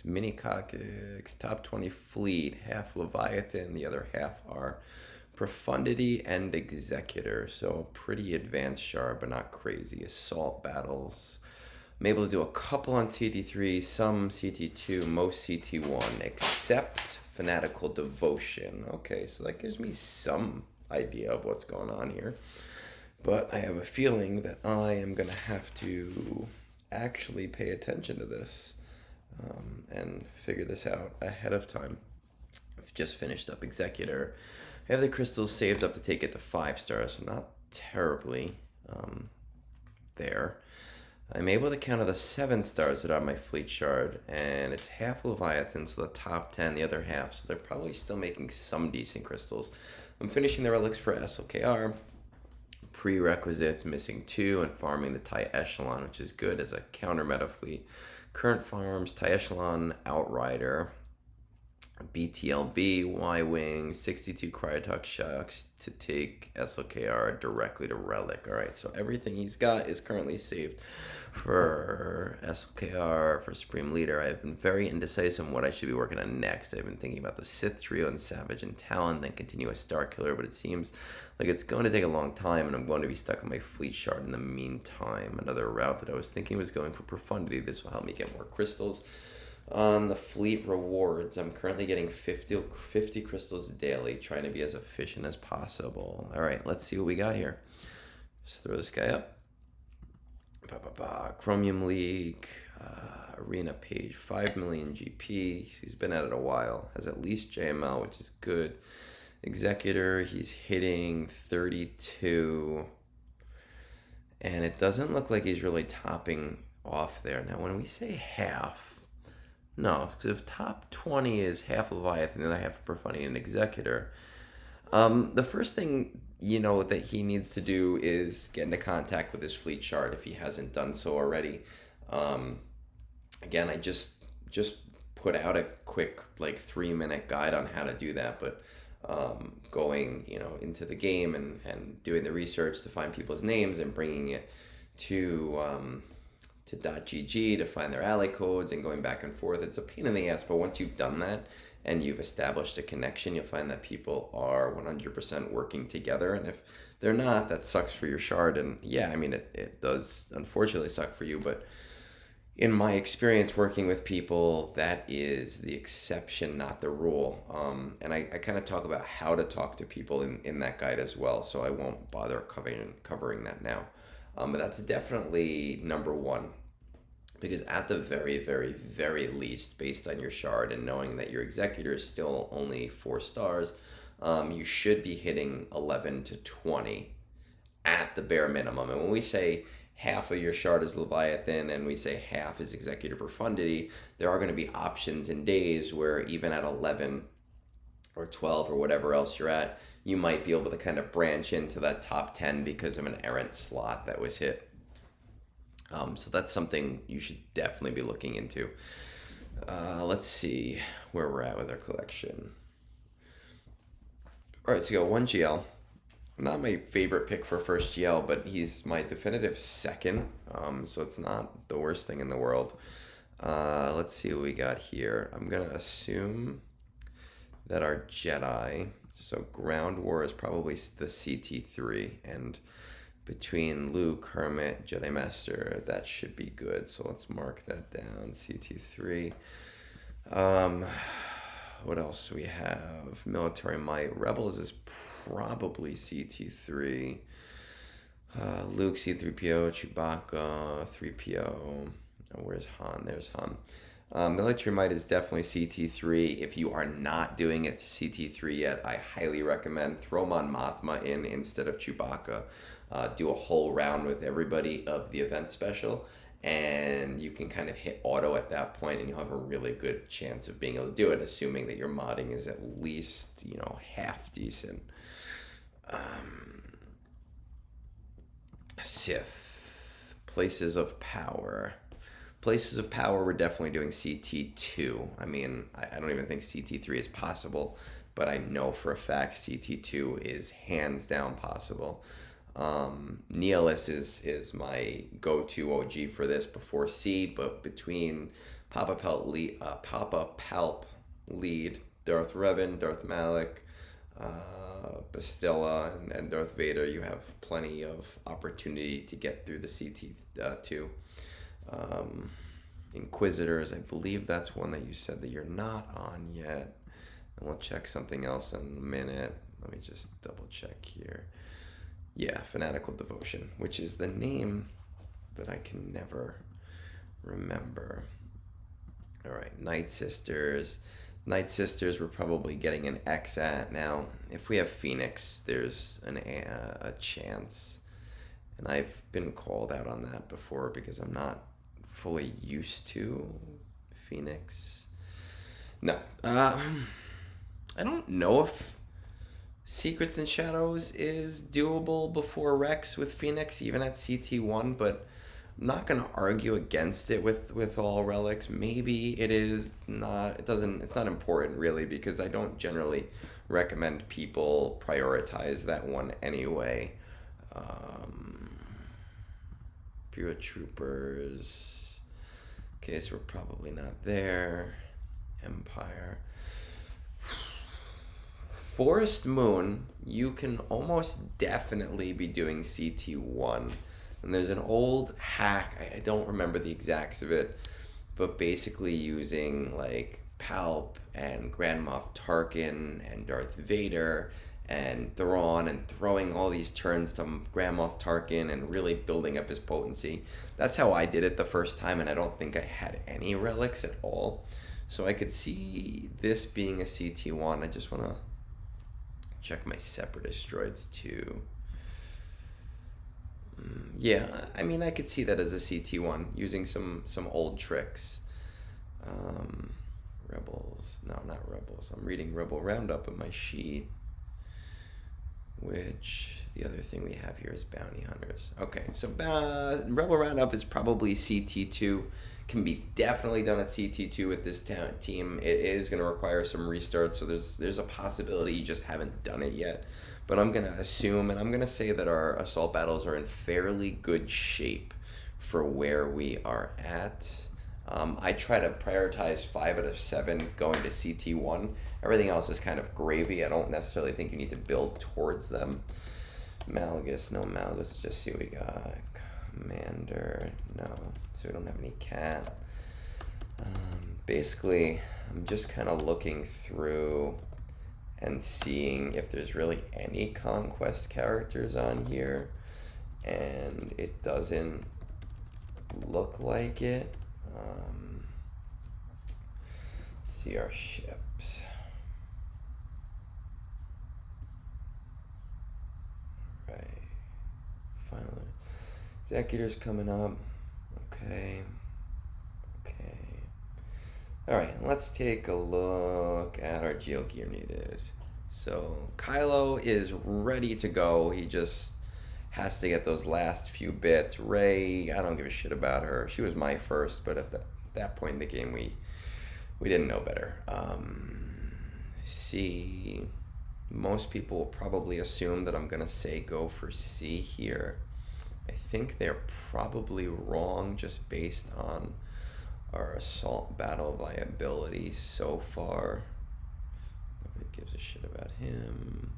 Mini Coccyx, top 20 fleet, half Leviathan, the other half are Profundity and Executor. So pretty advanced shard, but not crazy. Assault battles. I'm able to do a couple on CT3, some CT2, most CT1, except Fanatical Devotion. Okay, so that gives me some idea of what's going on here. But I have a feeling that I am going to have to actually pay attention to this and figure this out ahead of time. I've just finished up Executor. I have the crystals saved up to take it to 5 stars, so not terribly there. I'm able to counter the 7 stars that are on my fleet shard, and it's half Leviathan, so the top 10, the other half, so they're probably still making some decent crystals. I'm finishing the relics for SLKR. Prerequisites, missing 2, and farming the TIE Echelon, which is good as a counter meta fleet. Current farms, TIE Echelon, Outrider, BTLB, Y-Wing, 62 Cryotalk Shocks to take SLKR directly to Relic. Alright, so everything he's got is currently saved for SLKR, for Supreme Leader. I've been very indecisive on what I should be working on next. I've been thinking about the Sith Trio and Savage and Talon, then continue a Star Killer, but it seems like it's going to take a long time, and I'm going to be stuck on my Fleet Shard in the meantime. Another route that I was thinking was going for Profundity. This will help me get more crystals. On the fleet rewards, I'm currently getting 50 crystals daily, trying to be as efficient as possible. All right, let's see what we got here. Just throw this guy up. Chromium League, Arena Page, 5 million GP. He's been at it a while. Has at least JML, which is good. Executor, he's hitting 32. And it doesn't look like he's really topping off there. Now, when we say half, no, because if top 20 is half Leviathan and the other half Profundity and Executor, the first thing that he needs to do is get into contact with his fleet shard if he hasn't done so already. Again, I just put out a quick 3-minute guide on how to do that, but going into the game and doing the research to find people's names and bringing it to .gg to find their ally codes and going back and forth. It's a pain in the ass, but once you've done that and you've established a connection, you'll find that people are 100% working together. And if they're not, that sucks for your shard. And yeah, I mean, it does unfortunately suck for you, but in my experience working with people, that is the exception, not the rule. And I kind of talk about how to talk to people in that guide as well, so I won't bother covering that now. But that's definitely number one. Because at the very, very, very least, based on your shard and knowing that your Executor is still only 4 stars, you should be hitting 11 to 20 at the bare minimum. And when we say half of your shard is Leviathan and we say half is Executor Profundity, there are going to be options in days where even at 11 or 12 or whatever else you're at, you might be able to kind of branch into that top 10 because of an errant slot that was hit. So that's something you should definitely be looking into. Let's see where we're at with our collection. All right, so we got 1 GL. Not my favorite pick for first GL, but he's my definitive second. So it's not the worst thing in the world. Let's see what we got here. I'm going to assume that our Jedi, so Ground War is probably the CT3, and between Luke, Hermit, Jedi Master, that should be good. So let's mark that down, CT3. What else do we have? Military Might. Rebels is probably CT3. Luke, C-3PO, Chewbacca, 3PO. Oh, where's Han? There's Han. Military Might is definitely CT3. If you are not doing it CT3 yet, I highly recommend throw Mon Mothma in instead of Chewbacca. Do a whole round with everybody of the event special, and you can kind of hit auto at that point, and you'll have a really good chance of being able to do it, assuming that your modding is at least, half decent. Sith. Places of Power. Places of Power, we're definitely doing CT2. I mean, I don't even think CT3 is possible, but I know for a fact CT2 is hands down possible. Nihilus is my go-to OG for this before C, but between Papa Palp lead, Darth Revan, Darth Malak, Bastilla, and Darth Vader. You have plenty of opportunity to get through the CT2. Inquisitors, I believe that's one that you said that you're not on yet. And we'll check something else in a minute. Let me just double check here. Yeah, Fanatical Devotion, which is the name that I can never remember. All right, Night Sisters. Night Sisters, we're probably getting an X at now. If we have Phoenix, there's a chance. And I've been called out on that before because I'm not fully used to Phoenix. No. I don't know if Secrets and Shadows is doable before Rex with Phoenix, even at CT1, but I'm not gonna argue against it with all relics. Maybe it is. It's not. It doesn't. It's not important really because I don't generally recommend people prioritize that one anyway. Pure Troopers. Okay, so we're probably not there. Empire. Forest Moon, you can almost definitely be doing CT1. And there's an old hack, I don't remember the exacts of it, but basically using like Palp and Grand Moff Tarkin and Darth Vader and Thrawn and throwing all these turns to Grand Moff Tarkin and really building up his potency. That's how I did it the first time, and I don't think I had any relics at all. So I could see this being a CT1. I just want to check my Separatist droids too. Yeah, I mean, I could see that as a CT1 using some old tricks. Rebels. No, not Rebels. I'm reading Rebel Roundup in my sheet. Which, the other thing we have here is Bounty Hunters. Okay, so Rebel Roundup is probably CT2. Can be definitely done at CT2 with this team. It is going to require some restarts, so there's a possibility you just haven't done it yet. But I'm going to assume, and I'm going to say that our assault battles are in fairly good shape for where we are at. I try to prioritize 5 out of 7 going to CT1. Everything else is kind of gravy. I don't necessarily think you need to build towards them. Malgus, no Malgus. Let's just see what we got. Commander, no. So we don't have any cat. Basically, I'm just kind of looking through and seeing if there's really any conquest characters on here, and it doesn't look like it. Let's see our ships. Right. Finally. Executors coming up. Okay. Alright, let's take a look at our Geo Gear needed. So Kylo is ready to go. He just has to get those last few bits. Rey, I don't give a shit about her. She was my first, but at that point in the game we didn't know better. C, most people will probably assume that I'm gonna say go for C here. I think they're probably wrong just based on our assault battle viability so far. Nobody gives a shit about him.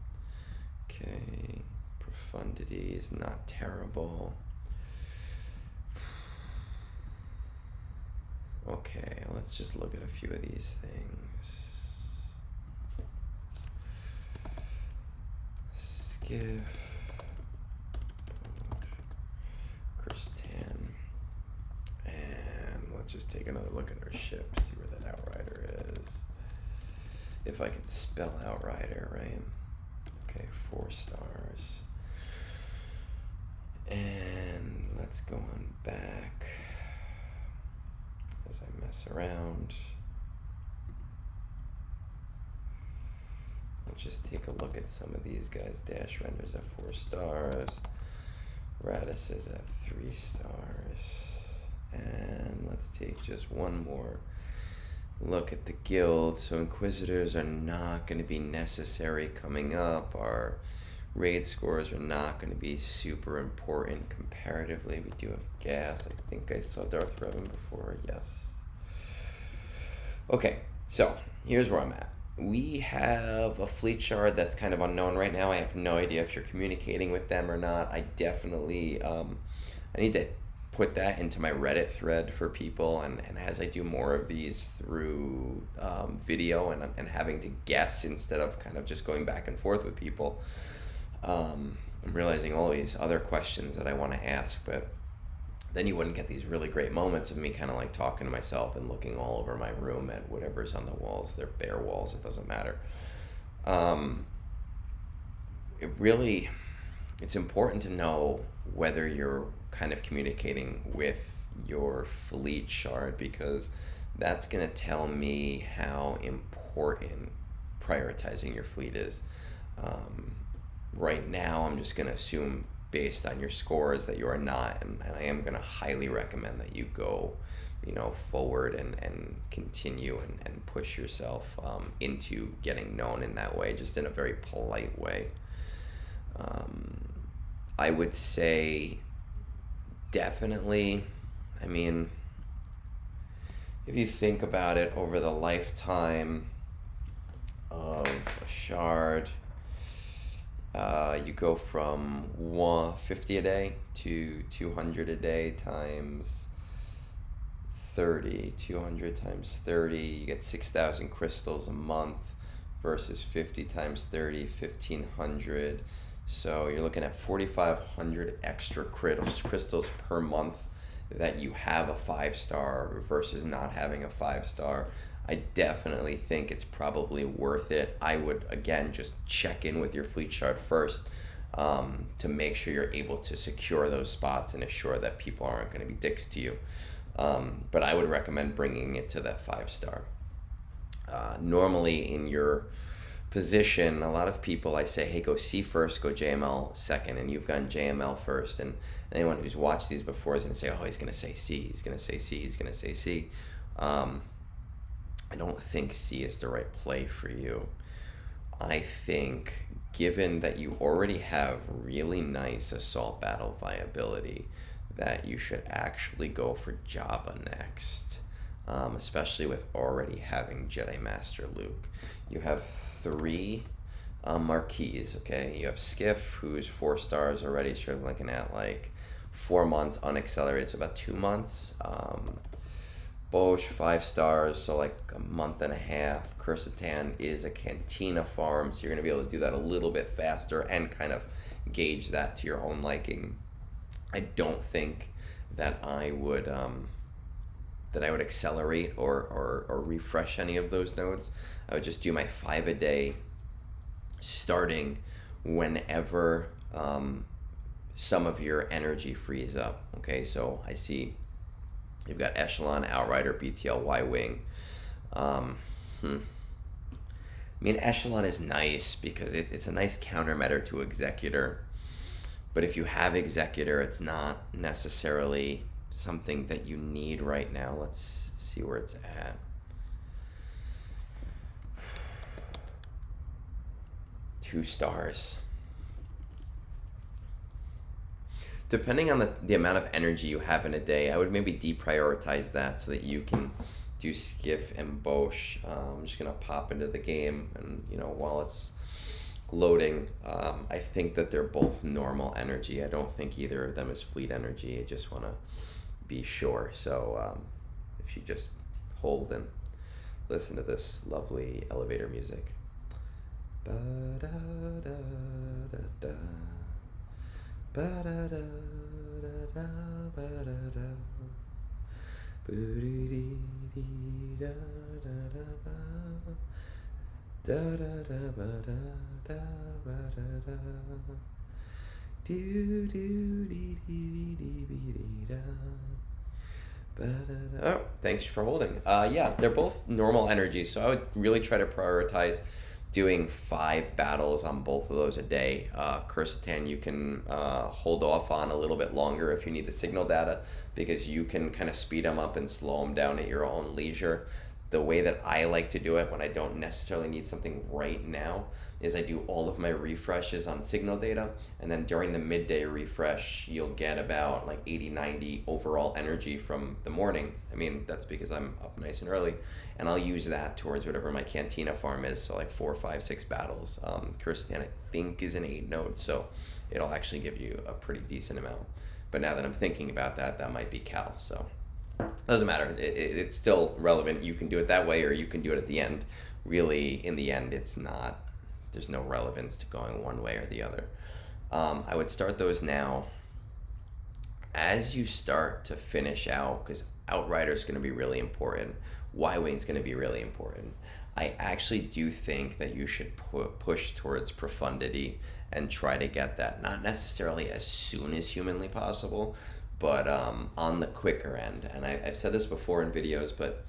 Okay, profundity is not terrible. Okay, let's just look at a few of these things. Skiff. Kristan. And let's just take another look at our ship, see where that Outrider is. If I can spell Outrider, right? Okay, 4 stars. And let's go on back as I mess around. Let's just take a look at some of these guys. Dash Renders at 4 stars. Radis is at 3 stars. And let's take just one more look at the guild. So Inquisitors are not going to be necessary coming up. Our raid scores are not going to be super important comparatively. We do have gas. I think I saw Darth Revan before. Yes. Okay, so here's where I'm at. We have a fleet shard that's kind of unknown right now. I have no idea if you're communicating with them or not. I definitely, I need to put that into my Reddit thread for people, and as I do more of these through video and having to guess instead of kind of just going back and forth with people, I'm realizing all these other questions that I want to ask, but then you wouldn't get these really great moments of me kind of like talking to myself and looking all over my room at whatever's on the walls. They're bare walls, it doesn't matter. Um, it really, it's important to know whether you're kind of communicating with your fleet shard, because that's going to tell me how important prioritizing your fleet is. Um, right now, I'm just going to assume based on your scores that you are not, and I am going to highly recommend that you go, forward and continue and push yourself into getting known in that way, just in a very polite way. um, I would say definitely, I mean, if you think about it over the lifetime of a shard, you go from 150 a day to 200 a day times 30. 200 times 30, you get 6,000 crystals a month versus 50 times 30, 1,500. So you're looking at 4,500 extra crystals per month that you have a 5-star versus not having a 5-star. I definitely think it's probably worth it. I would, again, just check in with your fleet shard first, to make sure you're able to secure those spots and assure that people aren't going to be dicks to you. But I would recommend bringing it to that 5-star. Normally in your position, a lot of people I say, hey, go C first, go JML second, and you've gone JML first. And anyone who's watched these before is going to say, oh, he's going to say C, he's going to say C, he's going to say C. I don't think C is the right play for you. I think, given that you already have really nice assault battle viability, that you should actually go for Jabba next, especially with already having Jedi Master Luke. You have 3 marquees, okay? You have Skiff, who's 4 stars already, so you're looking at like 4 months unaccelerated, so about 2 months. Bosch, 5 stars, so like a month and a half. Quercetan is a Cantina farm, so you're going to be able to do that a little bit faster and kind of gauge that to your own liking. I don't think that I would accelerate or refresh any of those nodes. I would just do my 5 a day, starting whenever some of your energy frees up. Okay, so I see you've got Echelon, Outrider, BTL, Y-Wing. I mean, Echelon is nice because it's a nice countermeasure to Executor. But if you have Executor, it's not necessarily something that you need right now. Let's see where it's at. Two stars. Depending on the amount of energy you have in a day, I would maybe deprioritize that so that you can do Skiff and Bosch. I'm just going to pop into the game, and while it's loading, I think that they're both normal energy. I don't think either of them is fleet energy. I just want to be sure. So if you just hold and listen to this lovely elevator music. Ba-da-da-da-da. Ba-da-da-da-da, ba-da-da. Boo-dee-dee-dee-da-da-da-ba. Da-da-da-ba-da-da, ba-da-da. Do-do-dee-dee-dee-dee-dee-da. Ba-da-da. Oh, thanks for holding. Yeah, they're both normal energy, so I would really try to prioritize doing 5 battles on both of those a day. Quercetan you can hold off on a little bit longer if you need the signal data, because you can kind of speed them up and slow them down at your own leisure. the way that I like to do it when I don't necessarily need something right now is I do all of my refreshes on signal data, and then during the midday refresh you'll get about like 80-90 overall energy from the morning. I mean, that's because I'm up nice and early, and I'll use that towards whatever my Cantina farm is, so like 4, 5, 6 battles. Kirsten, I think, is an 8 node, so it'll actually give you a pretty decent amount. But now that I'm thinking about that, that might be Cal, so doesn't matter. It's still relevant. You can do it that way, or you can do it at the end. Really, in the end, it's not. There's no relevance to going one way or the other. I would start those now. As you start to finish out, because Outrider is going to be really important, Y-Wing is going to be really important. I actually do think that you should push towards Profundity and try to get that, not necessarily as soon as humanly possible, but on the quicker end. And I've said this before in videos, but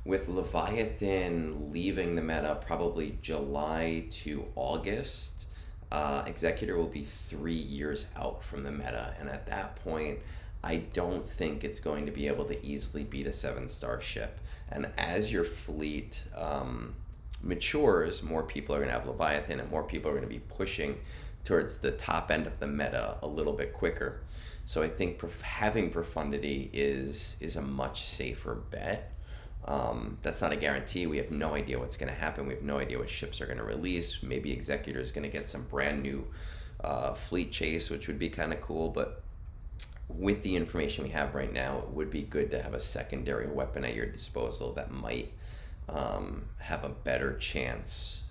with Leviathan leaving the meta probably July to August, Executor will be 3 years out from the meta. And at that point, I don't think it's going to be able to easily beat a 7-star ship. And as your fleet matures, more people are going to have Leviathan, and more people are going to be pushing towards the top end of the meta a little bit quicker. So I think having Profundity is a much safer bet. That's not a guarantee. We have no idea what's going to happen. We have no idea what ships are going to release. Maybe Executor is going to get some brand new fleet chase, which would be kind of cool. But with the information we have right now, it would be good to have a secondary weapon at your disposal that might have a better chance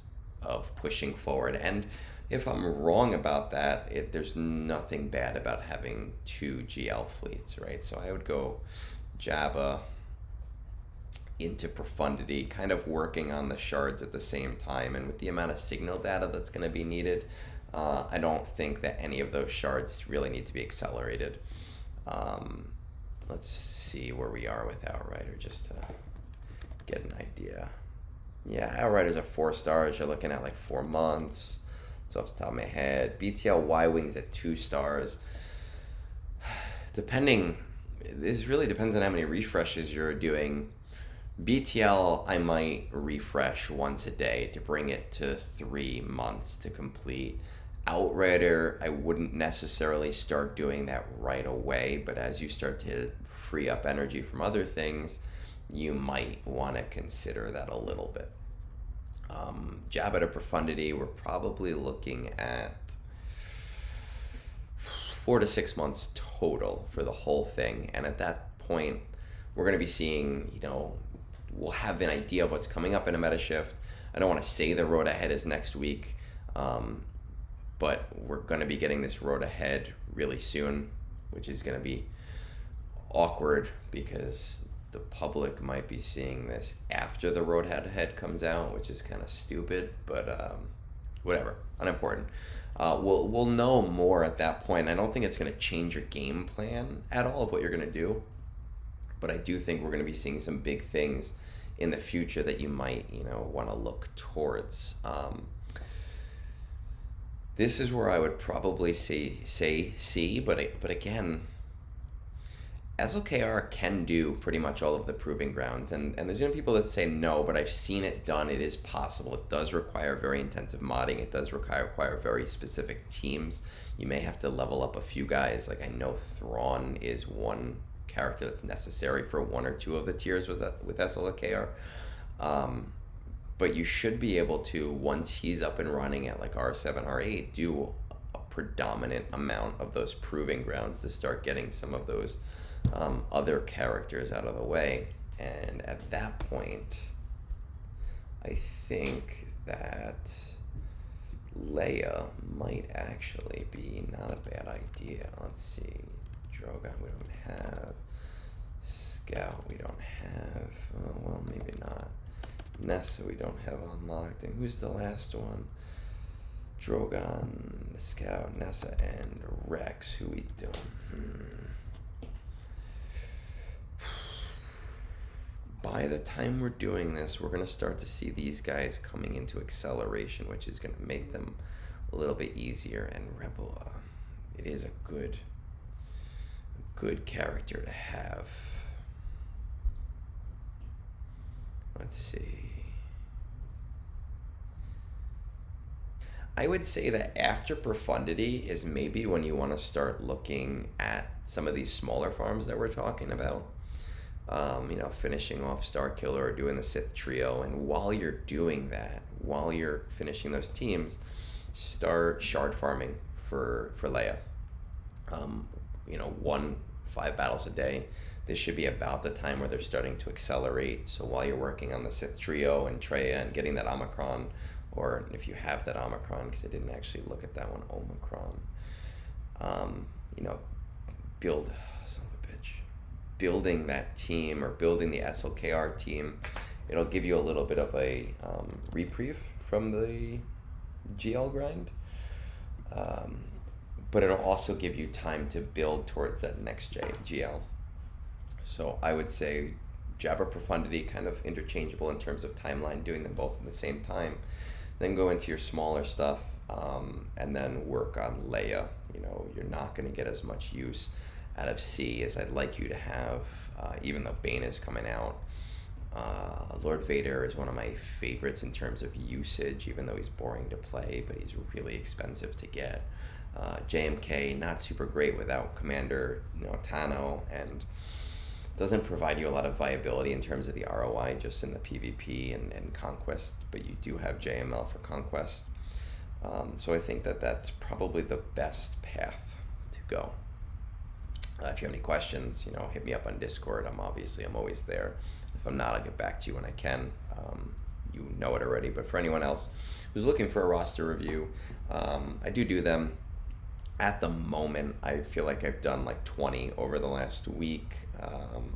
of pushing forward. And if I'm wrong about that, there's nothing bad about having 2 GL fleets, right? So I would go Jabba into Profundity, kind of working on the shards at the same time. And with the amount of signal data that's going to be needed, I don't think that any of those shards really need to be accelerated. Let's see where we are with Outrider, just to get an idea. Yeah, Outriders are 4 stars. You're looking at like 4 months. So off the top of my head, BTL Y-Wings at 2 stars. This really depends on how many refreshes you're doing. BTL, I might refresh once a day to bring it to 3 months to complete. Outrider, I wouldn't necessarily start doing that right away, but as you start to free up energy from other things, you might want to consider that a little bit. Jabba to Profundity, we're probably looking at 4 to 6 months total for the whole thing. And at that point, we're going to be seeing, we'll have an idea of what's coming up in a meta shift. I don't want to say the road ahead is next week, but we're going to be getting this road ahead really soon, which is going to be awkward because the public might be seeing this after the road ahead comes out, which is kind of stupid, but whatever, unimportant. We'll know more at that point. I don't think it's going to change your game plan at all of what you're going to do, but I do think we're going to be seeing some big things in the future that you might want to look towards. This is where I would probably say C, but again, SLKR can do pretty much all of the proving grounds, and there's going to be people that say no, but I've seen it done. It is possible. It does require very intensive modding. It does require very specific teams. You may have to level up a few guys. Like I know Thrawn is one character that's necessary for 1 or 2 of the tiers with SLKR. But you should be able to, once he's up and running at like R7, R8, do a predominant amount of those proving grounds to start getting some of those other characters out of the way. And at that point, I think that Leia might actually be not a bad idea. Let's see. Drogon we don't have. Scout we don't have. Oh, well, maybe not. Nessa we don't have unlocked. And who's the last one? Drogon, Scout, Nessa, and Rex. Who we doing? By the time we're doing this, we're going to start to see these guys coming into acceleration, which is going to make them a little bit easier. And Rebel, it is a good character to have. Let's see. I would say that after profundity is maybe when you want to start looking at some of these smaller farms that we're talking about. Finishing off Star Killer or doing the Sith Trio. And while you're doing that, while you're finishing those teams, start shard farming for Leia. 5 battles a day. This should be about the time where they're starting to accelerate. So while you're working on the Sith Trio and Traya and getting that Omicron, or if you have that Omicron, because I didn't actually look at that one, Omicron, build, son of a bitch, building that team or building the SLKR team, it'll give you a little bit of a reprieve from the GL grind. But it'll also give you time to build towards that next GL. So I would say Jabber Profundity, kind of interchangeable in terms of timeline, doing them both at the same time. Then go into your smaller stuff, and then work on Leia. You're not going to get as much use out of C as I'd like you to have, even though Bane is coming out. Lord Vader is one of my favorites in terms of usage, even though he's boring to play, but he's really expensive to get. JMK, not super great without Commander Tano, and doesn't provide you a lot of viability in terms of the ROI just in the PvP and Conquest, but you do have JML for Conquest. So I think that's probably the best path to go. If you have any questions, hit me up on Discord. I'm always there. If I'm not, I'll get back to you when I can. You know it already, but for anyone else who's looking for a roster review, I do them. At the moment, I feel like I've done like 20 over the last week.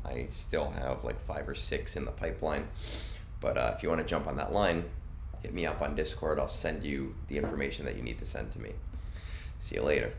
I still have like 5 or 6 in the pipeline. But if you want to jump on that line, hit me up on Discord. I'll send you the information that you need to send to me. See you later.